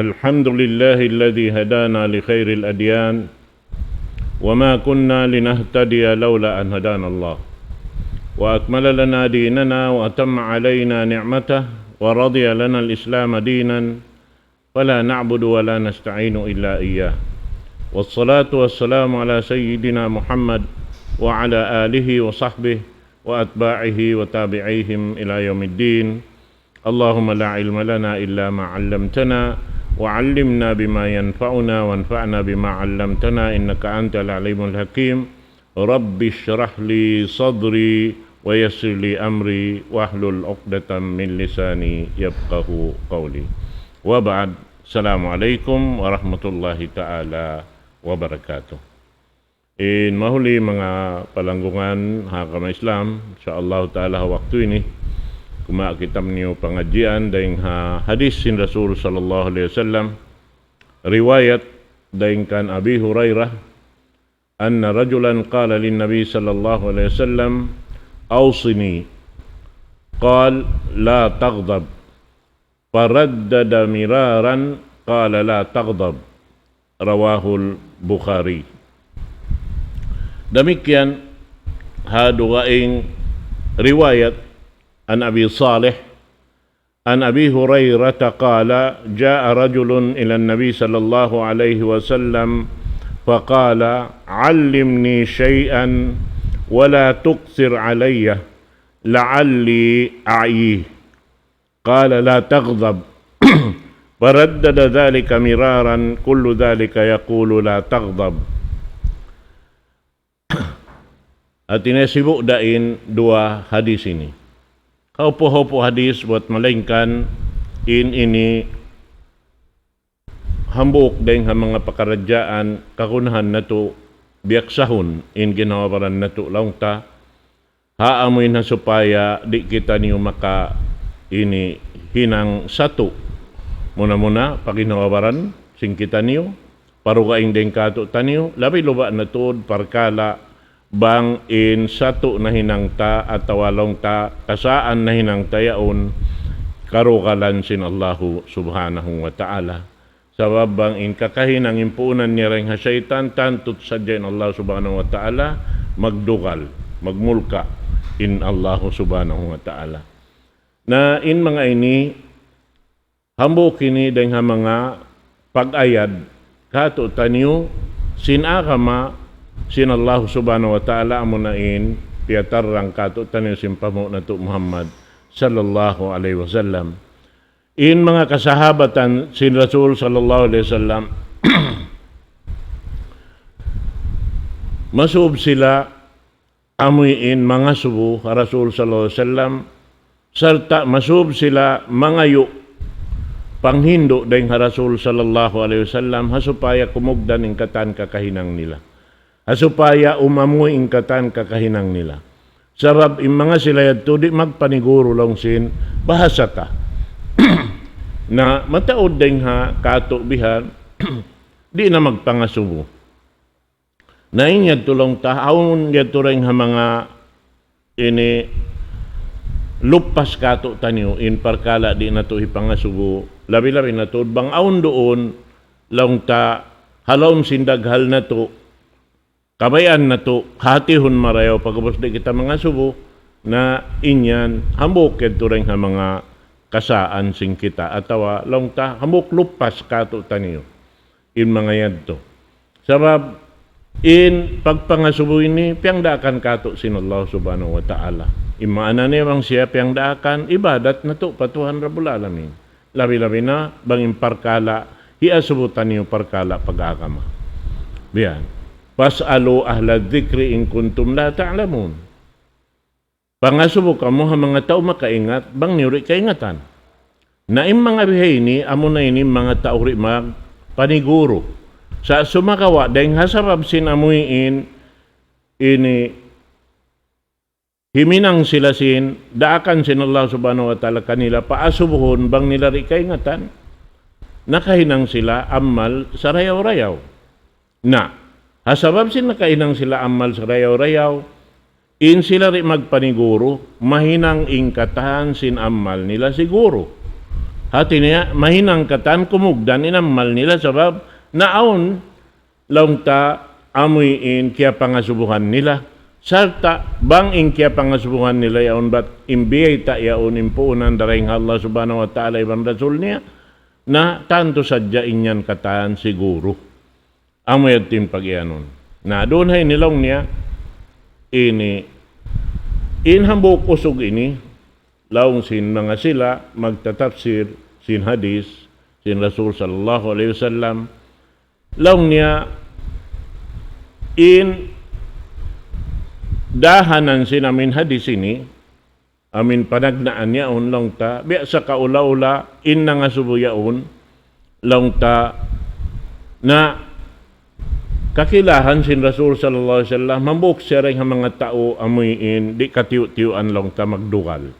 الحمد لله الذي هدانا لخير الأديان وما كنا لنهتدي لولا أن هدانا الله وأكمل لنا ديننا وأتم علينا نعمته ورضي لنا الإسلام دينا فلا نعبد ولا نستعين إلا إياه والصلاة والسلام على سيدنا محمد وعلى آله وصحبه وأتباعه وتابعيهم إلى يوم الدين. اللهم لا علم لنا إلا ما علمتنا وعلمنا بما ينفعنا وانفعنا بما علمتنا إنك أنت العليم الحكيم. رب اشرح لي صدري ويسر لي أمري واحلل عقدة من لساني يفقه قولي. وبعد. السلام عليكم ورحمة الله تعالى wabarakatuh. Mahuli mga palanggungan hakama Islam, insyaallah taala waktu ini kuma kita niyo pengajian daing hadis sin Rasul sallallahu alaihi wasallam riwayat daing kan Abi Hurairah anna rajulan qala lin Nabi sallallahu alaihi wasallam awsini qala la taghdab faraddada miraran qala la taghdab rawahul Bukhari. Demikian haduaing riwayat an Abi Salih an Abi Hurairah qala jaa rajulun ila an-nabi sallallahu alaihi wasallam faqala 'allimni shay'an wa la tuqsir 'alayya la'alli a'yi qala la taghdab فردد ذلك مرارا كل ذلك يقول لا تغضب. At inesibuk dain dua hadis ini. Kaupo-hopo hadis buat malengkan ini hambuk daing mga pakarajaan kakunahan nato biyaksahon in ginawaran nato laungta haamoy na supaya di kita niyo maka ini hinang satu. Muna-muna, paginawaran, singkita niyo, parugaing deng kato taniyo, labi luba na tuod, parkala, bang in satu na hinangta at tawalong ta, kasaan na hinangta yaon, karugalan sin Allahu subhanahu wa ta'ala. Sabab bang in kakahinang impunan niya rin hasyaitan, tantut sadyain Allah subhanahu wa ta'ala, magdugal, magmulka, in Allahu subhanahu wa ta'ala. Na in mga ini, hambok kini dengan mga pag-ayad kato taniyo sinakama sin Allah subhanahu wa ta'ala amunain piatarang kato taniyo simpamo na to Muhammad sallallahu alaihi wasallam. In mga kasahabatan sin Rasul sallallahu alaihi wasallam masub sila amuin mga subu Rasul sallallahu alaihi wasallam serta masub sila mangayo panghindo daing Rasul sallallahu alaihi wasallam hasupaya kumugdan ingkatan kakahinang nila. Hasupaya umamoy ingkatan kakahinang nila. Sabab yung mga sila yadto di magpaniguro lang sin bahasa ta. Na mataod daing kato bihan di na magpangasubo. Na inyad tulong ta aun yadto ring mga ini lupas kato taniyo in parkala di na to ipangasubo labi-labi na to bang aun doon lang ta halom sindaghal na to kabayan na to hatihon marayaw pagkabos di kita mga subo na inyan hambok ito rin mga kasaan sing kita atawa lang ta hambok lupas kato taniyo in mga yadto sabab in pagpangasubo ini piyang daakan kato sin Allah subhanahu wa ta'ala imaana niya bang siya piyang daakan ibadat na to patuhan rabul alamin labi-labi na bang imparkala hiasubutan niyo parkala pag-agama biyan pas'alu ahla dhikri in kuntum la ta'lamun pangasubo kamo ha mga tao makaingat bang niuri kaingatan na im mga bihay ni amo na ini mga tauri mag paniguro sa sumakawa dahil hasabab sinamuin ini himinang sila sin, daakan sin Allah subhanahu wa ta'ala kanila, paasubuhon bang nila rikaingatan, nakahinang sila amal sa rayaw-rayaw. Na, hasabab sin nakahinang sila amal sa rayaw-rayaw, in sila rin magpaniguro, mahinang ingkatahan sin amal nila siguro. hati niya mahinang katan kumugdan inamal nila sabab naon laung ta amuyin kaya pangasubuhan nila. Sarta bang in kaya pangasubuhan nila yaon bat imbiyay ta yaon impuunan daring Allah subhanahu wa ta'ala ibang rasul niya na tanto sadya inyan katan siguro. Amoy tim pag-ianon. Na doon hay nilong niya ini inhambok usog ini laung sin mga sila magtatafsir sin hadis sin Rasul sallallahu alaihi wasallam laung niya in dahanan sin amin hadis ini amin panagnaan niya on laung ta biya sa kaula-ula in nga subuyaon laung ta na kakilahan sin Rasul sallallahu alaihi wasallam mambuk siya rin ang mga tao amuyin di katiyo-tiyuan lang ta magdugal.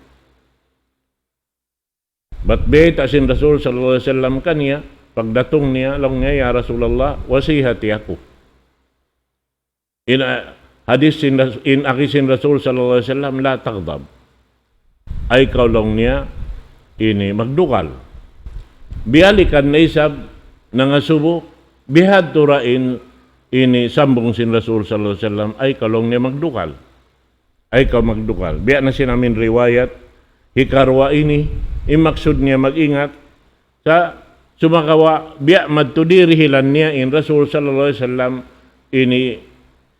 But beta sin Rasul sallallahu alaihi wasallam kaniya pagdatong niya lang niya ya Rasulullah wasihati ako. In hadis sin Rasul sallallahu alaihi wasallam la taghdab. Ay kaulong niya ini magdugal. Bialikan na isab nangasubo bihad turain ini sambung sin Rasul sallallahu alaihi wasallam ay kalong niya magdukal. Ay ka magdukal. Biya na sinamin riwayat hikarwa ini imaksud niya mag-ingat sa sumakawa biya madtudirihilan niya in Rasul sallallahu alaihi wasallam ini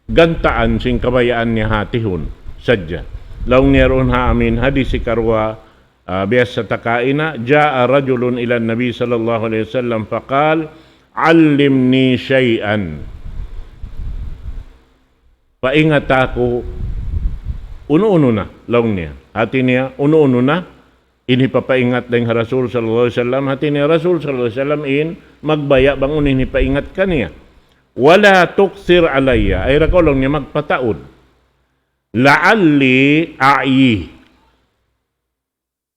gantaan sing kabayaan niya hatihon sadya. Laung niya ron ha amin hadis hikarwa biya sa takaina jaa rajulun ila nabi sallallahu alaihi wasallam faqal allimni shay'an. Paingat ako, uno-uno na, laung niya. Hati niya, uno-uno na, ini papaingat ng Rasul sallallahu alaihi wasallam. Hati niya, Rasul sallallahu alaihi wasallam magbaya bang unin paingat ka niya. Wala tuksir alayya, ay rakolong niya magpataod. La'alli a'i.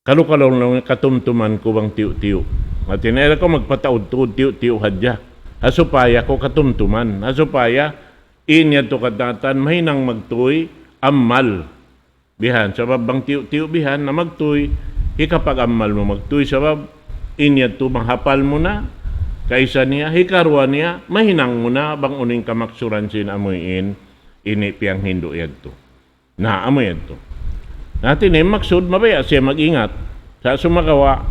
Kalukalong lang katumtuman ko bang tiyo-tiyo. Hati niya, ko magpataod to, tiyo-tiyo hadya. Hasupaya ko katumtuman. Hasupaya, inya to kadatan mahinang magtuy amal bihan sabab bang tiyo bihan na magtuy ikapag amal mo magtuy sabab inya to mahapal mo na kaysa niya hikarwa niya mahinang mo na bang uning kamaksuran sin amuyin ini piyang hindo yadto na amoy yadto natin maksud mabaya siya mag-ingat sa sumakawa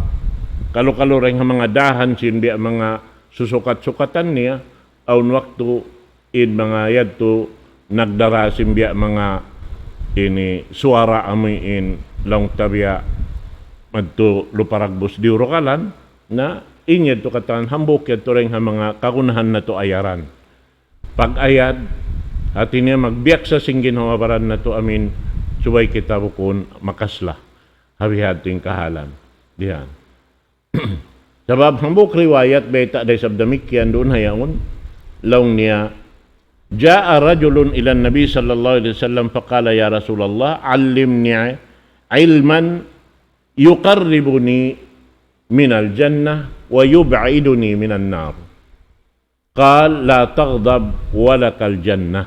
kalukalureng mga dahan sin biya mga susukat-sukatan niya aun waktu in mga yadto nagdarasim biya mga ini suara amuyin lang tabya madto luparagbos di urokalan na inyad to katan hambok yadto rin mga kakunahan na to ayaran. Pag-ayad at niya magbiyak sa singgin hawabaran na to amin subay kita bukon makasla habihad ting kahalan diyan. Sabab hambok riwayat beta day sabdamikyan doon hayaon laung niya Ja'a rajulun ila Nabi sallallahu alaihi wasallam faqala ya Rasulullah allimni ilman yuqarribuni minal jannah wa yub'iduni minan nar. Qal la taghdab wa lakal jannah.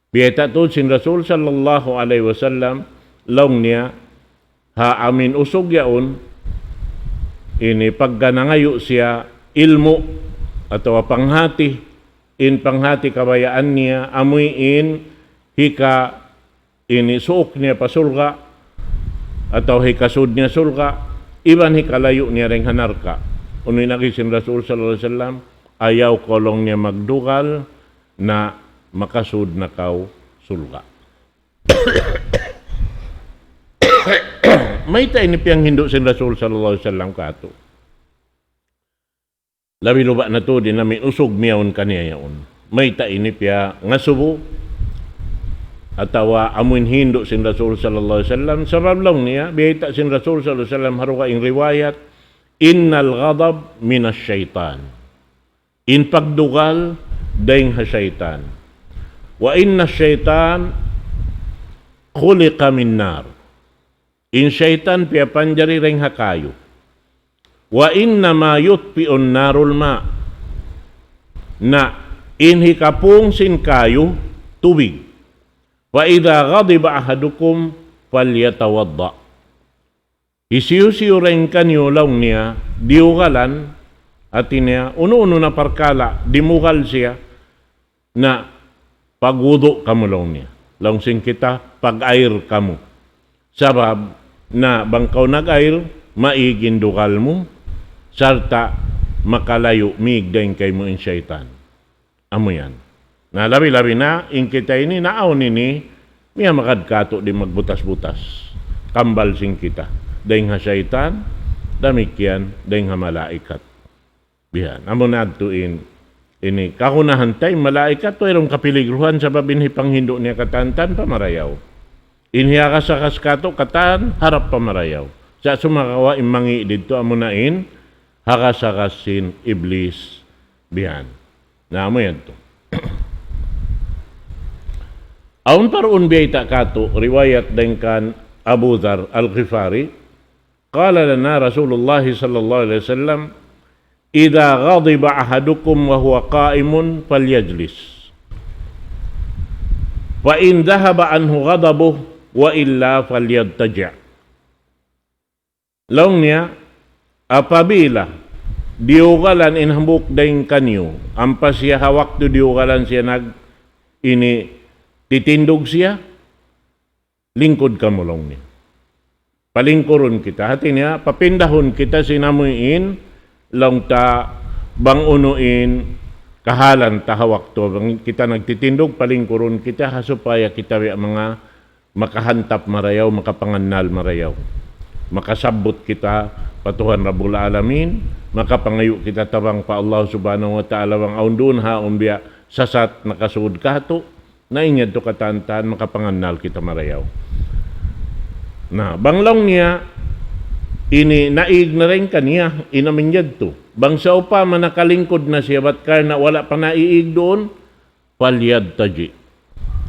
Biyata to sin Rasul sallallahu alaihi wasallam laung niya ha amin usog yaon ini pagganangayo siya ilmu atau panghati in panghati kabayaan niya amuyin hika ini suok niya pasulga atau hikasud niya sulga iban hikalayo niya ring hanarka unoy nagisin Rasul sallallahu alaihi wasallam ayaw kolong niya magdugal na makasud na kaw sulga. May tayo ni piyang hindo sin Rasul sallallahu alaihi wasallam kato labi luba na to din namin usog miyaon kaniya yaon. May tainip ya nga subo atawa amuin hindo sin Rasul sallallahu alaihi wasallam sabab lang niya biyita sin Rasul sallallahu alaihi wasallam haruka in riwayat innal ghadab minas syaitan in pagdugal daing ha syaitan wa inna syaitan khuliqa min nar in syaitan piya panjari ring hakayo wa inna ma yutpi'un narul ma na inhi kapung sin kayo tubig wa idha ghadiba ahadukum falyatawadda Isiyo-siyo rin kanyo law niya, diugalan, at niya, uno-uno na parkala, dimugal siya, na pagwudo kamo law niya. Langsing kita, pag-air kamo. Sabab, na bangkaw nag-air, maigin dukal mo, sarta makalayo, migdain kay mo in syaitan. Amo yan. Na labi-labi na, in kita ini, naaw nini, miya makadkato di magbutas-butas. Kambal sing kita. Dahing ha syaitan, damikyan, dahing ha malaikat. Bihan. Amo na tuin, ini, kakunahan tayo, malaikat, mayroong kapiligruhan sa babinhi panghindo niya katantan, pamarayaw. Inhiya sa kaskato, katan, harap pamarayaw. Sa sumakawa, imangi dito, amo na hakasakasin, iblis, bihan. Na amo yan to. Aun paroon biyay takato, riwayat dengkan Abu Dhar al-Ghifari, qala lana Rasulullah sallallahu alaihi wasallam, idza ghadiba ahadukum wa huwa qa'imun falyajlis. Wa in dhahaba anhu ghadabuhu wa illa falyadtaji'. Law niya, apabila diugalan inhambuk daing kanyo, ampas siya hawak do diugalan siya titindog siya, lingkod ka mo lang niya. Palingkuron kita. Hati niya, papindahon kita sinamuin, lang ta bangunuin, kahalan ta hawak to. Kita nagtitindog, palingkuron kita, hasupaya kita mga makahantap marayaw, makapangannal marayaw. Makasabot kita, patuhan Rabbul Alamin, makapangayo kita tabang pa Allah subhanahu wa ta'ala, wang aundun ha, umbiya, sasat nakasuod kato, na inyad to katantan, makapangannal kita marayaw. Na, banglong niya, ini naig na rin kaniya, inaminyad to. Bang sa upa, manakalingkod na siya, ba't na wala pa naiig doon, palyad taji.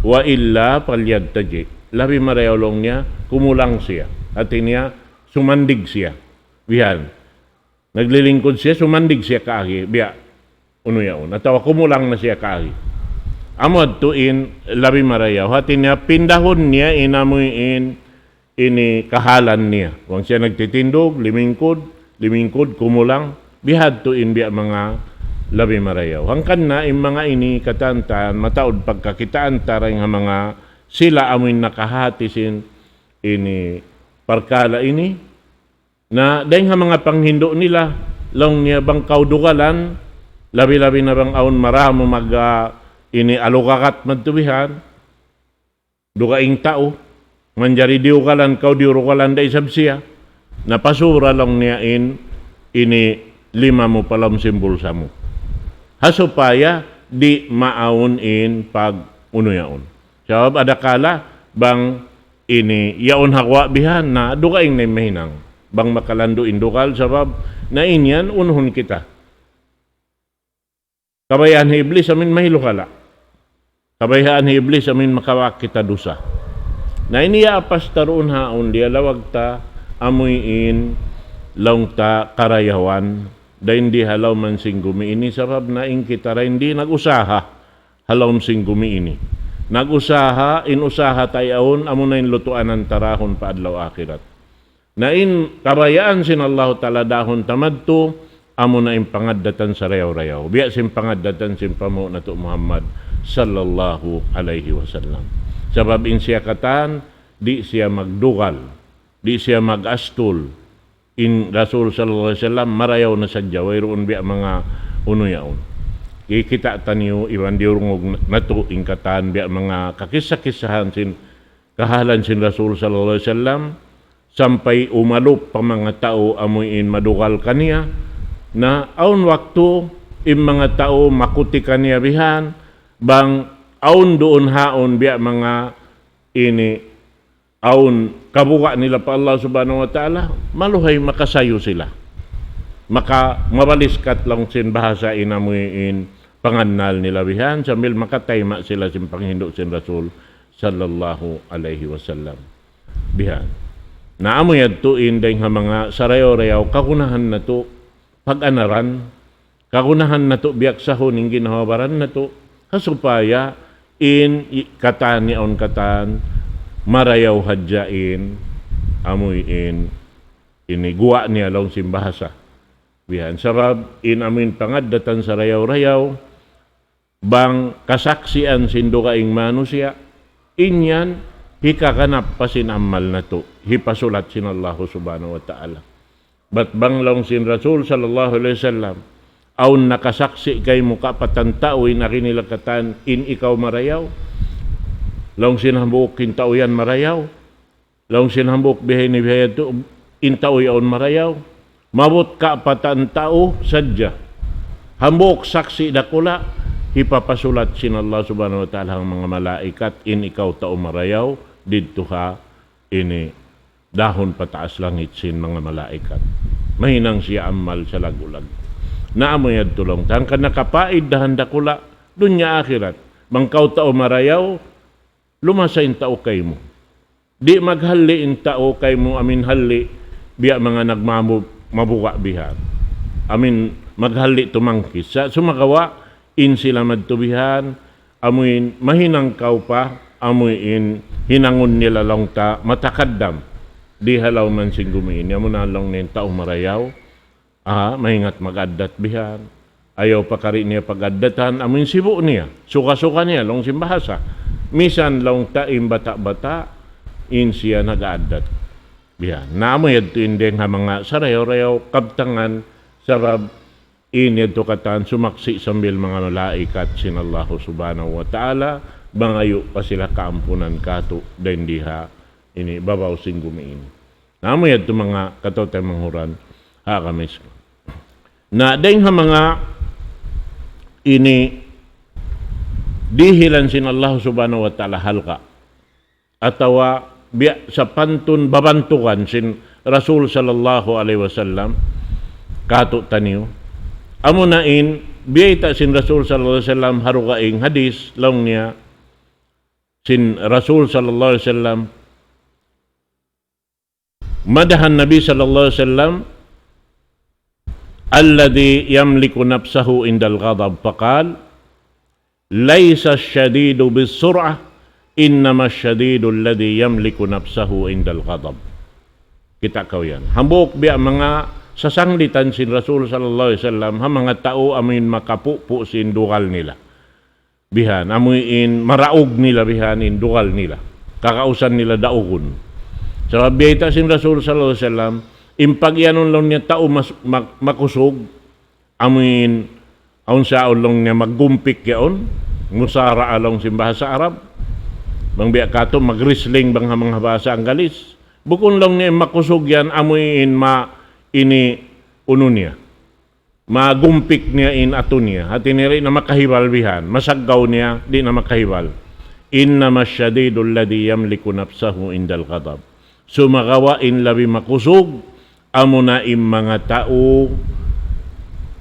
Wa illa palyad taji. Labi marayaw long niya, kumulang siya. At niya, sumandig siya. Bihan. Naglilingkod siya, sumandig siya kaagi. Biya, uno yaon. At kumulang na siya kaagi. Amod tuin labi marayaw. Hati niya, pindahon niya, inamuin, ini kahalan niya. Kung siya nagtitindog, limingkod, kumulang, bihad tuin biya mga labi marayaw. Hangkan na, yung mga ini katantan, mataod pagkakitaan taray nga mga sila amoy nakahatisin ini parkala ini, na dahil nga mga panghindo nila, lang niya bang kaudugalan, labi-labi na bang aon maramo ini alukakat magtubihan, dugaing tao, manjari diukalan, kau diurukalan da isab siya, napasura lang niya ini 5 mo palam simbol sa mo. Hasupaya, di maawon pag uno yaon. Sabab adakala, bang ini yaon hakwa bihan na dugaing na mahinang, bang makalando indukal, sabab na inyan unhon kita. Kabayaan ni Iblis, amin mahilukala. Kabayaan ni Iblis, amin makawak kita dusa. Na iniya apas taroon haon, di alawag ta, amuyin, laong ta karayawan, da hindi halaw man sing gumiini, sabab na in kita rin, hindi nag-usaha, halaw sing gumiini. Nag-usaha, inusaha tayaon, amo na in lutuan ng tarahon pa adlaw akirat. Na in kabayaan sin Allah ta'ala dahon tamadto, amo na in pangaddatan sa rayaw-rayaw. Biya sin pangaddatan sin pamo na to Muhammad sallallahu alaihi wasallam. Sabab in siya katan, di siya magdugal, di siya mag-astol. In Rasul sallallahu alaihi wasallam, marayaw na sadya, wayroon biya mga unuyaon. Kikita tanyo, iwan diurungog na to, in katan, biya mga kakisa-kisahan sin, kahalan sin Rasul sallallahu alaihi wasallam, sampay umalup pa mga tao amuin madugal kaniya, na aun waktu, in mga tao makuti kaniya bihan, bang aun doon haon biya mga ini aun kabuka nila pa Allah subhanahu wa ta'ala, maluhay makasayo sila. Mabaliskat lang sin bahasa inamuin pangannal nila bihan, sambil makatayma sila sin panghindo sin Rasul sallallahu alaihi wasallam. Bihan. Naamoyad to inday nga mga sarayo-rayaw, kakunahan na to pag-anaran, kakunahan na to biyak sahon ng ginawabaran na to, hasupaya in katan niyaon katan, marayaw hadyain, amuyin, iniguwa niya long simbahasa. Bihan sarab in amin pangaddatan sa rayaw-rayaw bang kasaksian sindo kaing manusia inyan hikakanap pa sinamal na to hipasulat sin Allah subhanahu wa ta'ala. Bat bang long sin Rasul sallallahu alaihi wasallam aun nakasaksi kay muka patantao in akinilakatan in ikaw marayaw long sinambuk kintao yan marayaw long sinambuk bihay ni bihay to intao yaon marayaw mabot ka patantao sadya hambuk saksi dakula hipapasulat sin Allah subhanahu wa ta'ala ang mga malaikat in ikaw tao marayaw didto ha ini dahon pataas langit sin mga malaikat mahinang siya amal sa lagulag naamoy ad tulong tan kan nakapaid dahan dakula dunya akhirat mangkaw tao marayaw lumasain tao kay mo di maghalli in tao kay mo amin halli biya mga nagmamu mabuka bihan amin maghalli tumangkis sa sumagawa in sila madtubihan amuin mahinang kaw pa amuin hinangon nila lang ta matakaddam di halaw man sing gumiin yamo na lang nin tao marayaw mahingat magaddat bihan ayaw pa kari niya pagaddatan amuin sibu niya suka-suka niya long simbahasa misan long taim bata-bata in siya nagaaddat bihan namoy adto indeng ha mga sarayaw-rayaw kabtangan sarab inid to katan sumaksi sambil mga malaikat sin Allah subhanahu wa ta'ala bangayo pa sila kaampunan kato den diha ini babaw sing gumiin namoy adto mga katote manghuran kamis ko na den ha mga ini dihilan sin Allah subhanahu wa ta'ala halka atawa biya sa pantun babantukan sin Rasul sallallahu alaihi wasallam kato taniyo amo na in biyata sin Rasul sallallahu alaihi wasallam harukaing hadis long niya sin Rasul sallallahu alaihi wasallam madahan Nabi sallallahu alaihi wasallam alladhi yamliku nafsahu indal ghadab faqal laysa ash-shadidu bis-sur'ah innama ash-shadidu alladhi yamliku nafsahu indal ghadab. Kita kaw yan hambok biya mga sasanglitan sin Rasul sallallahu alaihi wasallam ha mga tao amin makapupo sin dugal nila bihan amuin maraog nila bihan in dugal nila kakausan nila daugon sa biyata sin Rasul sallallahu alaihi wasallam impagyanon lang niya tao makusog amuin aun sa long niya maggumpik yaon musara along simbahasa Arab bang biya kato magrisling bang mga bahasa Anggalis bukon lang niya makusog yan amuin ini uno niya magumpik niya in ato niya at iniri na makahibal bihan masaggaw niya di na makahibal innama ash-shadidu alladhi yamliku nafsahu indal ghadab sumagawa in labi makusog amo na in mga tao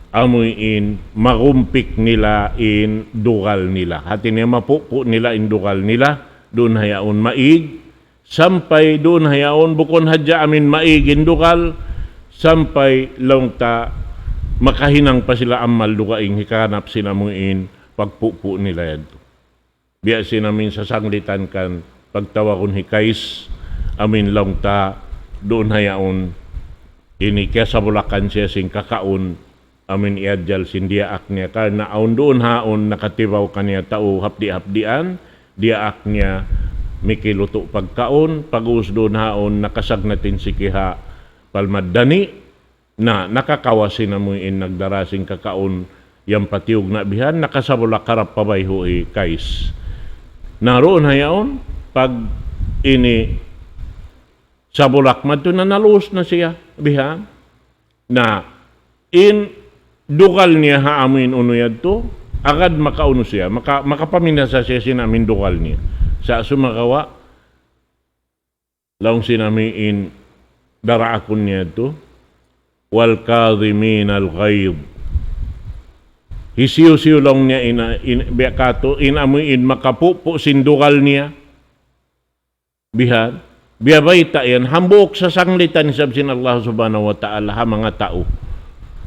amoy in magumpik nila in dugal nila at niya mapupo nila in dugal nila doon hayaon maig sampay doon hayaon bukon hadya amin maig in dugal sampay long ta makahinang pa sila amal dukaing hikanap sinamuin pagpupo nila yan. Biya sinamin sa sanglitan kan pagtawa kun hikais amin long ta doon hayaon ini kaya sa bulakan siya sing kakaon amin iadjal sindiaak niya karena aun doon haon nakatibaw kaniya tao hapdi-hapdian diaak niya mikiluto pagkaon pag-us doon haon nakasag natin si kiha palmadani na nakakawasin na mo in nagdarasing kakaon yang patiog na bihan nakasabula karap pabayho kais naroon hayaon pag ini sabulak madto na nalus na siya bihan na in dugal niya haamin unuyad to agad makauno siya makapaminasa siya sinamin dugal niya sa sumagawa laong sinami in daraakon niya to wal kadhimin al ghaib hisiyo-siyo lang niya biakato inamoy in makapupo sindugal niya bihan biyabayta yan hambok sa sanglitan sab sin Allah subhanahu wa ta'ala ha mga tao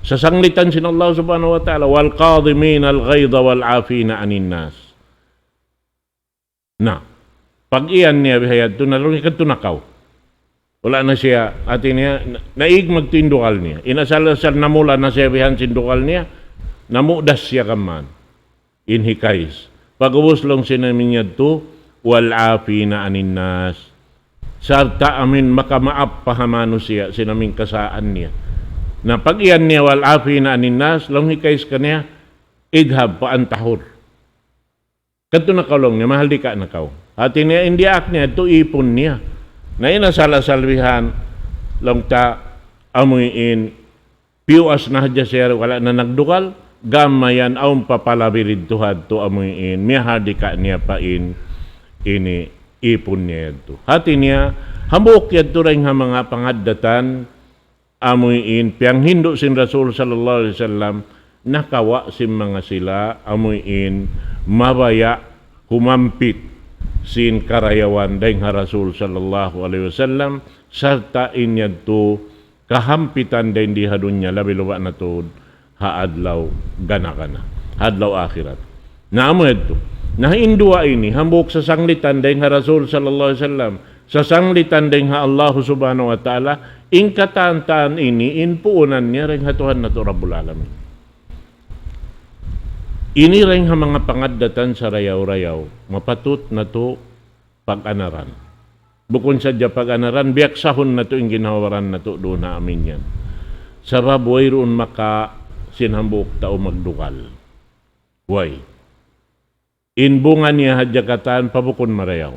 sa sanglitan sin Allah subhanahu wa ta'ala wal kadhimin al ghaidha wal afina anin nas na pag iyan niya bihayad to nalong ikantunakaw Wala na siya, atin niya, naig magtindukal niya. Inasal-asal na mula na siya bihan sindukal niya, namudas siya kaman. Inhikais. Pag-ubos lang siya namin niya to, wal-afi na aninnas. Sarta amin makamaap pahamano siya, sinaming kasaan niya. Na pag iyan niya wal-afi na aninnas, lang hikais ka niya, idhab pa antahor. Kato na kalong niya, mahal di ka na kaw. Atin niya, indiak niya, ito ipon niya. Na inasal-asalwihan lang ta amuin piwas na hadya siya wala na nagdukal gamayan aum papalabirid tuhad to amuin miyahadi ka niya pain ini ipon niya to hati niya hamuk yadto rin nga mga pangaddatan amuin piyang hindo sin Rasul sallallahu alaihi wasallam nakawa sin mga sila amuin mabaya humampit sin karayawan dahing Rasul sallallahu alaihi wasallam sarta inyad to kahampitan dahing di hadunya labi luwa na to haadlaw ganakana hadlaw akhirat naamo ito nahinduwa ini hambuk sa sanglitan dahing Rasul sallallahu alaihi wasallam sa sanglitan dahing Allah subhanahu wa ta'ala ingkatantaan ini inpuunan niya ring hatuhan na to Rabbul Alamin. Ini rin ang mga pangaddatan sa rayaw-rayaw, mapatut na to pag-anaran. Bukod sa dya pag-anaran, biyaksahon na to yung ginawaran na to doon na amin yan. Sabab, way roon maka sinhambuk tao magdukal. Way. Inbungan niya hadjakatan, pabukon marayaw.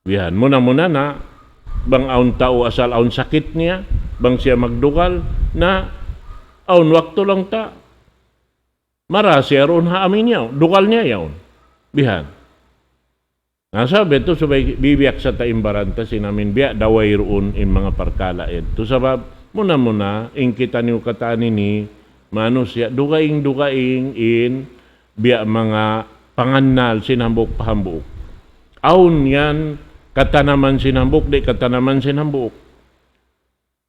Bihan, muna-muna na, bang aun tao asal aun sakit niya, bang siya magdukal, na aun wakto lang ta, mara siya roon ha amin yaw, dukal niya yaw. Bihan. Nasabi ito, subay bibiyak sa taimbaranta, sinamin biyak daway roon in mga parkala ito. Sabab, muna-muna, in kita niyo katani ni, mano siya, dugaing in, biyak mga pangannal, sinambok pahambuk. Aun yan, katanaman sinambok, di katanaman sinambok.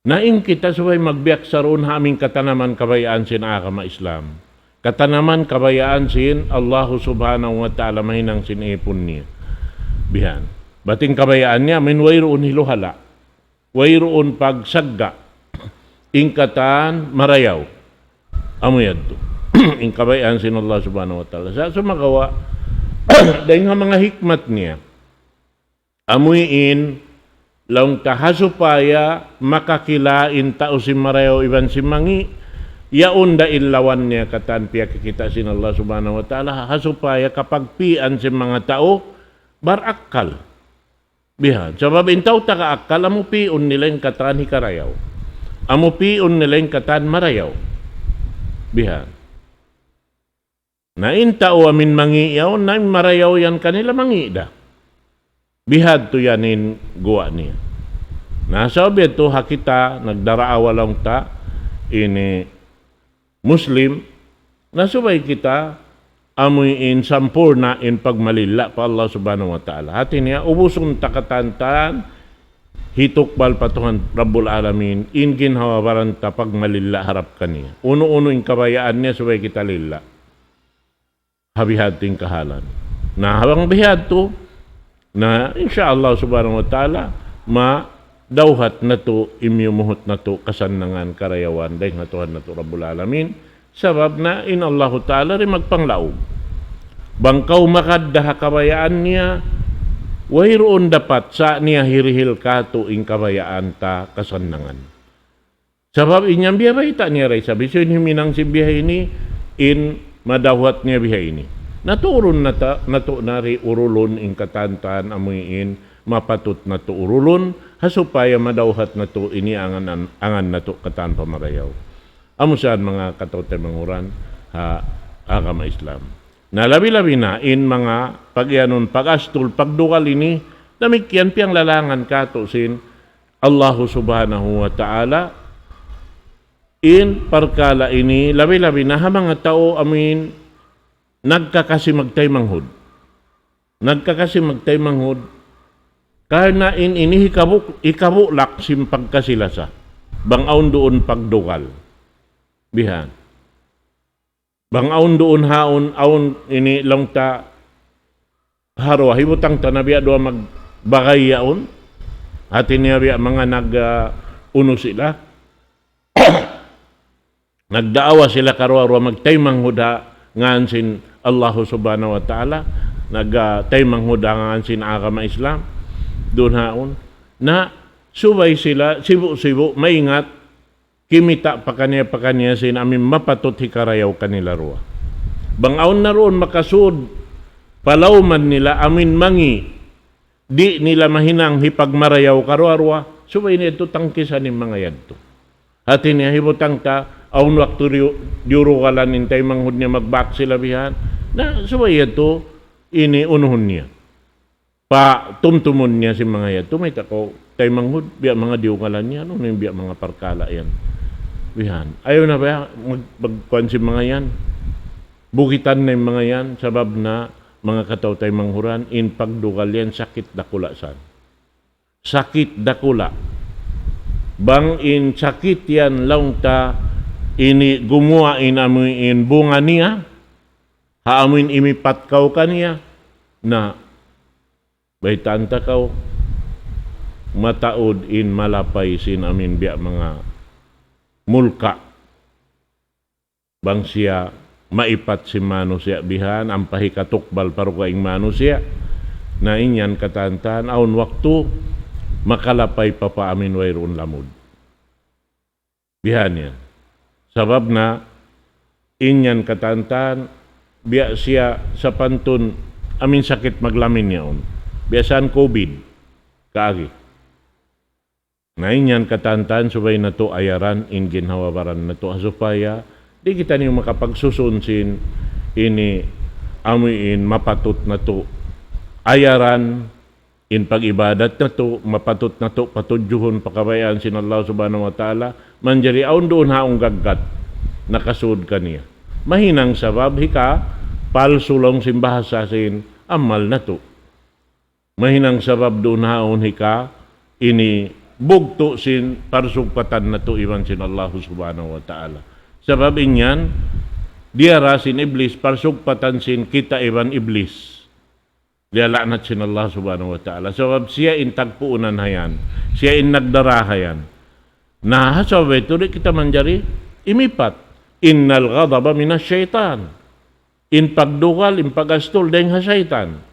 Naing kita subay magbiyak sa roon ha aming katanaman kabayaan sinakama Islam. Katanaman kabayaan sin Allah subhanahu wa ta'ala mahinang sinipon niya. Bihan. Bating kabayaan niya, min wayroon hiluhala. Wayroon pagsagga. Ingkatan marayaw. Amuyad to. Ing kabayaan sin Allah subhanahu wa ta'ala. Sa sumagawa, dahil nga mga hikmat niya, amuyin lang tahasupaya makakilain tao si marayaw iban si mangi, yaon da ilawan niya katan piya kikita sin Allah subhanahu wa ta'ala hasupaya kapag pian si mga tao barakal. Bihan. Sabab intaw taka-akal amo pion nila yung katan hikarayaw. Amo pion nila yung katan marayaw. Bihan. Na intao amin mangiyaw na marayaw yan kanila mangida. Bihad to yanin guwa niya. Nasabi ito hakita nagdaraawa lang ta ini Muslim, nasubay kita amuin sampurna in pagmalila pa Allah subhanahu wa ta'ala. Hati niya, ubusong takatantan, hitukbal patuhan Rabbul Alamin, in ginhawabaran ta pagmalila harap kaniya. Uno-uno in kabayaan niya, subay kita lila. Habihad ting kahalan. Na habang bihad to, na insyaAllah subhanahu wa ta'ala, dawhat na to, imyumuhot na to, kasanangan, karayawan, dahil natuhan na to Rabbul Alamin, sabab na in Allah Ta'ala rin magpanglaog. Bangkaw makaddaha kabayaan niya, wayroon dapat sa niya hirihil ka to in kabayaan ta kasanangan. Sabab inyang biyahay ta niya rin, sabi so himinang si biyahay ni, in madawhat niya biyahay ni. Naturon na ta, nato na rin urulon in katantan, amuyin, mapatut na to urulon, hasupaya madawhat na to iniangan na to katan pamarayaw. Amo saan mga katote manguran agama Islam. Nalabi-labi na in mga pagyanon pag-astul pagdukal ini namikyan piyang lalangan kato sin Allah subhanahu wa ta'ala in parkala ini labi-labi na mga tao amin nagkakasi magtaymanghod. Nagkakasi magtaymanghod karena in ini ikabulak sim pagkasilasa. Bangaon doon pagdukal. Bihan. Bangaon doon aon ini lang ta harwa hibutang tanabiya doon magbagay yaon. Hati niya biya mga uno sila. Nagdaawa sila karwa-rwa magtaymang huda ngansin Allah subhanahu wa ta'ala. Nagtaymang huda ngansin agama Islam. Doon haon. Na subay sila, sibu-sibu, maingat, kimita pa kanya sin amin mapatot hikarayaw kanila ruwa. Bangaon na roon makasud, palawman nila amin mangi, di nila mahinang hipagmarayaw karwa-rwa, subay niya ito tangkisan ng mga yadto. Hati niya hibutang ta, aun waktu diuro kalan intay manghud niya magbak sila bihan, na subay ito, ini unuhon niya. Pa tumtumon niya si mga yadto, may tako, tay manghud, biya mga diukalan niya, ano yung biya mga parkala yan. Bihan. Ayaw na ba magkuhan si mga yan? Bukitan na yung mga yan, sabab na mga kataw tay manghuran, in pagdugal yan, sakit dakula san. Sakit dakula. Bang in sakit yan laung ta ini gumawa in amin bunga niya, haamin imipat kau kaniya, na baitan ta kau, mataod in malapay sin amin biya mga mulka. Bang siya maipat si manusia bihan, ang pahikatukbal parukaing manusia, na inyan katantan, aun waktu, makalapay pa amin wayroon lamod. Bihan yan. Sabab na, inyan katantan, biya siya sa pantun, amin sakit maglamin yaon. Biasaan COVID, kaagi. Na inyan katantan, subay na to ayaran, in ginhawabaran na to asupaya, di kita niyo makapagsusunsin, ini amuin mapatot na to ayaran, in pag-ibadat na to, mapatot na to, patudyuhon pakabayaan sin Allah subhanahu wa ta'ala, manjari aun doon haong gaggat, nakasud kaniya. Mahinang sabab, hika, palsulong simbahasa sin, amal na to. Mahinang sabab doon haon hika, ini bugto sin parsugpatan na to, iwan sin Allah subhanahu wa ta'ala. Sabab inyan, diara sin iblis, parsugpatan sin kita iwan iblis. Dia laknat sin Allah subhanahu wa ta'ala. Sebab siya in tagpuunan hayan. Siya in nagdarahayan. Nah, sabab itu kita manjari imipat. Innal ghadaba minas syaitan. In pagdugal, in pagastol, dahing ha syaitan.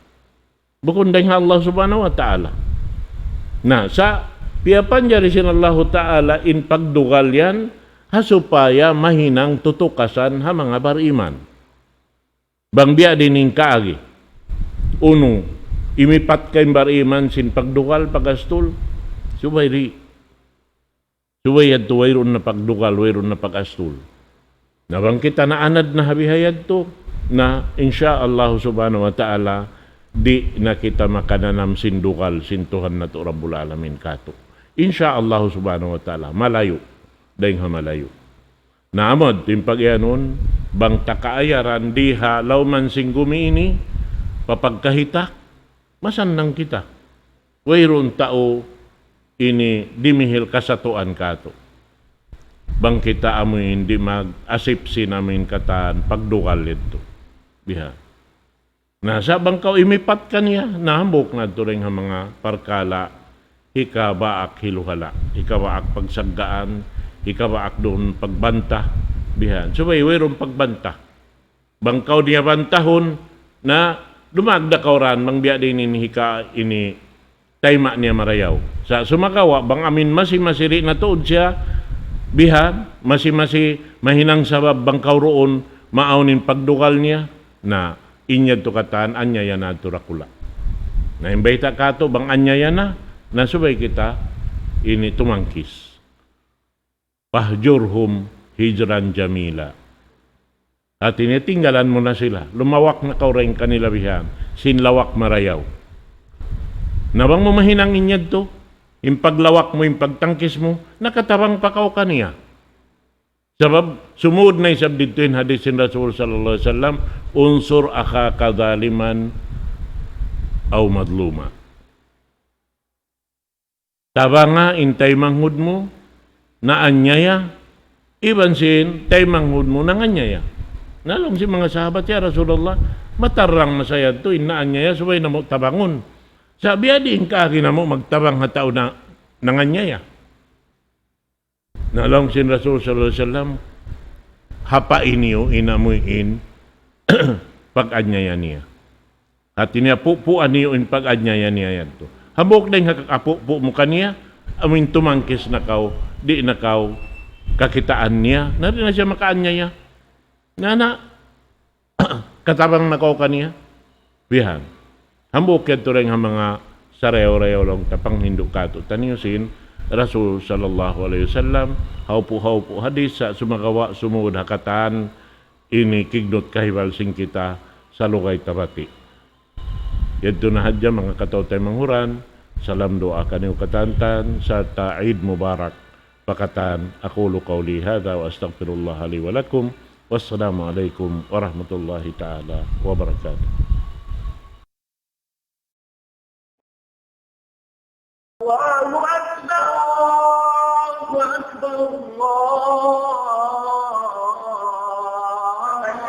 Bukun dahing Allah subhanahu wa ta'ala. Nah, sa piapan jari sin Allah ta'ala in pagdugal yan, supaya mahinang tutukasan ha mga bariman. Bang biya dining kaagi. Uno, imipat kay bariman sin pagdugal, pagastol, subay ri. Subay yad to, wayron na pagdugal, wayron na pagastol. Nabang kita na anad na habihayad to, na insya Allah subhanahu wa ta'ala, di na kita makananam sin dugal, sin Tuhan na to Rabbul Alamin kato. Insya Allah subhanahu wa ta'ala, malayo, dahing hamalayo. Naamod, yung pag-ianon, bang takaayaran, diha, lauman sing gumiini, papagkahitak, masan nang kita. Wayron tao, ini dimihil kasatuan kato. Bang kita amoy hindi mag-asip sinamin katan, pagdugal ito. Biha. Nasa bang kau imipat kaniya, nahambok na ito rin mga parkala, hikabaak hiluhala, hikabaak pagsaggaan, hikabaak doon pagbanta. Biha. So wayron pagbanta. Bang kau niya bantahon, na dumagda kauran, mangbiya din hika ini tayma niya marayaw. Sa sumakawa, bang amin masi-masiri na tuod siya, bihan, masi-masi mahinang sabab bang kauroon, maaunin pagdugal niya, na inyad tukatan, anyaya na turakula. Na imbayta kato, bang anyaya na, nasubay kita, ini tumangkis. Pahjurhum hijran jamila. At tinitinggalan mo na sila. Lumawak na kaureng kanila bihan. Sinlawak marayaw. Nabang mo mahinang inyad to, yung paglawak mo, yung pagtangkis mo, nakatabang pakaw kaniya. Sabab, sumuod na isab dito yung hadis sin Rasul sallallahu alaihi wasallam, unsur akhaka zaliman aw madluma. Tabanga intay manghud mo, na anyaya, iban sin, tay manghud mo, na anyaya. Nalong si mga sahabat ya Rasulullah, matarang masayad to, inaan niya, subay na mo tabangon. Sabi adin ka na mo, magtabang hatao na nanganyaya. Nalong sin Rasul sallallahu alaihi wasallam hapain niyo inamuin pag-anyaya niya. At niya pupuan niyo in pag-anyaya niya yan to. Habok din kakapupo mo kaniya, amin tumangkis na kaw, di na kaw kakitaan niya, na rin na siya makaanyaya. Nana, katabang na kaw kaniya, bihan. Hambok yan to rin ang mga sarew-rew lang tapang hinduk kato. Taniyusin, Rasul sallallahu alaihi wasallam, haupu hadis sa sumagawa sumud hakatan, ini kignot kahibalsing kita sa lugay tabati. Yadto na hadya mga katawtay manghuran, salam doa kaniyo katantan, sa Eid Mubarak. Pakatan, aqulu qawli hadha wa astaghfirullah li wa lakum. Wassalamu alaikum warahmatullahi ta'ala wabarakatuh. Allahu Akbar, Allahu Akbar, Allah, la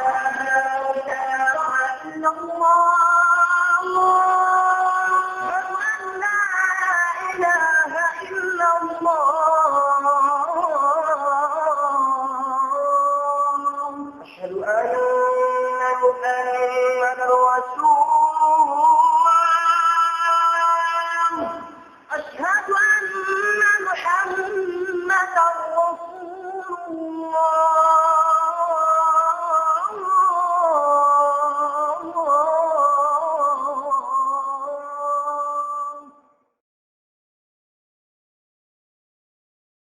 ilaha illallah. أشهد أن